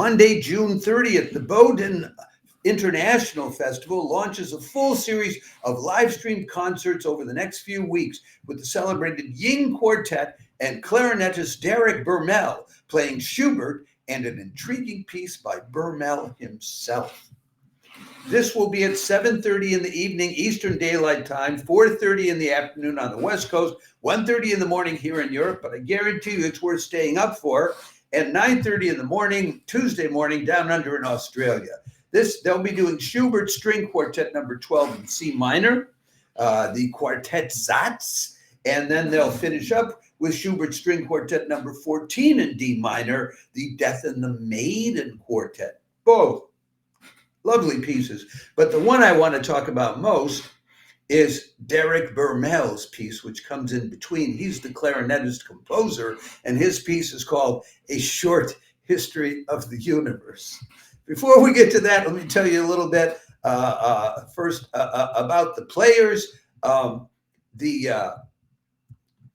Monday, June 30th, the Bowdoin International Festival launches a full series of live streamed concerts over the next few weeks with the celebrated Ying Quartet and clarinettist Derek Bermel playing Schubert and an intriguing piece by Bermel himself. This will be at 7:30 in the evening Eastern Daylight Time, 4:30 in the afternoon on the West Coast, 1:30 in the morning here in Europe, but I guarantee you it's worth staying up for, and 9:30 in the morning, Tuesday morning, down under in Australia. They'll be doing Schubert String Quartet number 12 in C minor, the Quartet Satz, and then they'll finish up with Schubert String Quartet number 14 in D minor, the Death and the Maiden Quartet. Both lovely pieces. But the one I want to talk about most is Derek Bermel's piece, which comes in between. He's the clarinettist composer, and his piece is called A Short History of the Universe. Before we get to that, let me tell you a little bit first about the players. The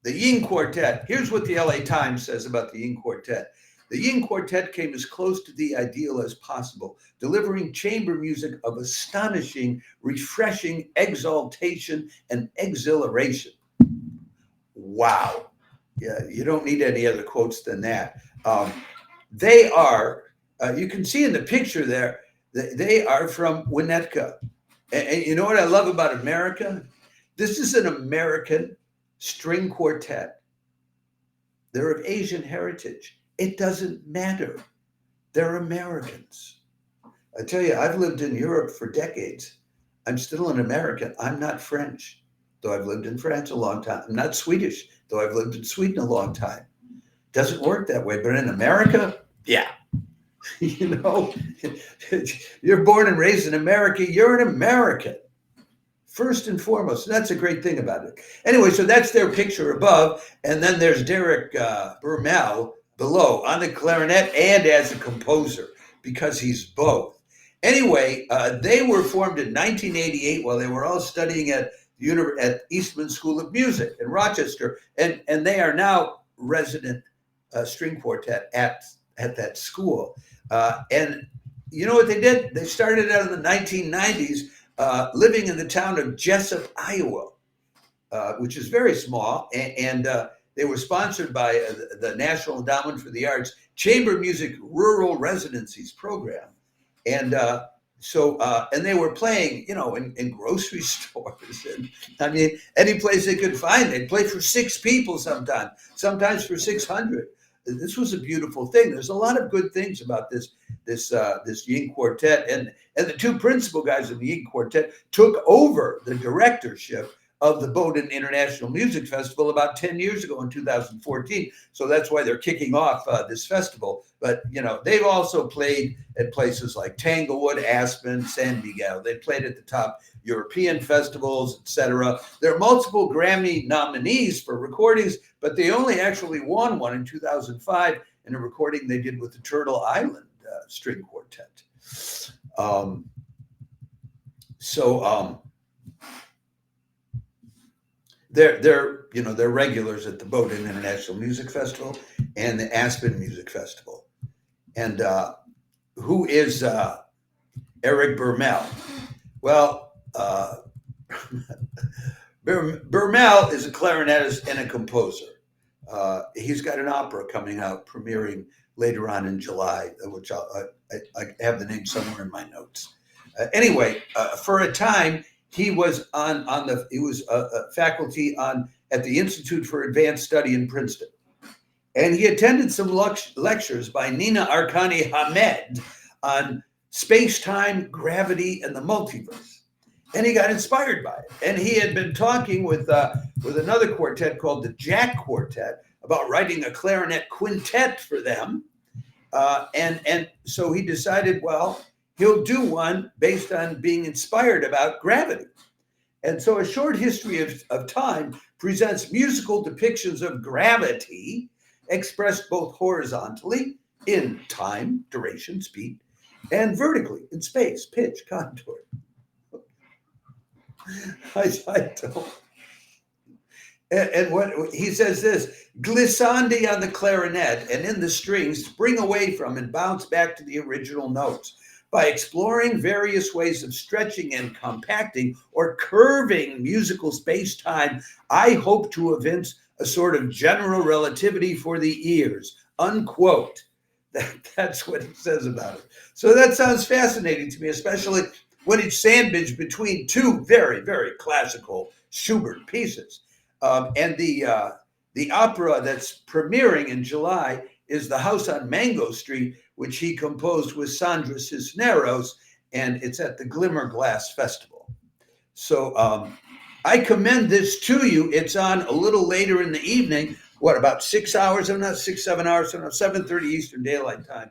Ying Quartet, here's what the LA Times says about the Ying Quartet. The Ying Quartet came as close to the ideal as possible, delivering chamber music of astonishing, refreshing exaltation and exhilaration. Wow. Yeah, you don't need any other quotes than that. They are, you can see in the picture there, they are from Winnetka. And you know what I love about America? This is an American string quartet. They're of Asian heritage. It doesn't matter. They're Americans. I tell you, I've lived in Europe for decades. I'm still an American. I'm not French, though I've lived in France a long time. I'm not Swedish, though I've lived in Sweden a long time. Doesn't work that way. But in America, yeah. You know, you're born and raised in America. You're an American. First and foremost. And that's a great thing about it. Anyway, so that's their picture above. And then there's Derek Bermel below on the clarinet and as a composer, because he's both. Anyway, they were formed in 1988 while they were all studying at Eastman School of Music in Rochester. And they are now resident string quartet at that school. And you know what they did? They started out in the 1990s living in the town of Jessup, Iowa, which is very small. And they were sponsored by the National Endowment for the Arts Chamber Music Rural Residencies Program. And and they were playing, you know, in grocery stores. And I mean, any place they could find, they'd play for 6 people sometimes for 600. This was a beautiful thing. There's a lot of good things about this Ying Quartet. And the 2 principal guys of the Ying Quartet took over the directorship of the Bowdoin International Music Festival about 10 years ago in 2014. So that's why they're kicking off this festival. But, you know, they've also played at places like Tanglewood, Aspen, San Miguel. They played at the top European festivals, etc. There are multiple Grammy nominees for recordings, but they only actually won one in 2005 in a recording they did with the Turtle Island String Quartet. They're regulars at the Bowdoin International Music Festival and the Aspen Music Festival. And who is Eric Bermel? Well, Bermel is a clarinetist and a composer. He's got an opera coming out, premiering later on in July, which I have the name somewhere in my notes. Anyway, for a time, he was faculty at the Institute for Advanced Study in Princeton. And he attended some lectures by Nina Arkani Hamed on space-time, gravity, and the multiverse. And he got inspired by it. And he had been talking with another quartet called the Jack Quartet about writing a clarinet quintet for them. And so he decided, well, he'll do one based on being inspired about gravity. And so A Short History of Time presents musical depictions of gravity expressed both horizontally in time, duration, speed, and vertically in space, pitch, contour. I don't. And what he says this, glissandi on the clarinet and in the strings spring away from and bounce back to the original notes. By exploring various ways of stretching and compacting or curving musical space-time, I hope to evince a sort of general relativity for the ears, unquote. That's what it says about it. So that sounds fascinating to me, especially when it's sandwiched between two very, very classical Schubert pieces. And the opera that's premiering in July is The House on Mango Street, which he composed with Sandra Cisneros, and it's at the Glimmerglass Festival. So I commend this to you. It's on a little later in the evening. What, about 6 hours? I'm not 6, 7 hours. I'm not 7:30 Eastern Daylight Time.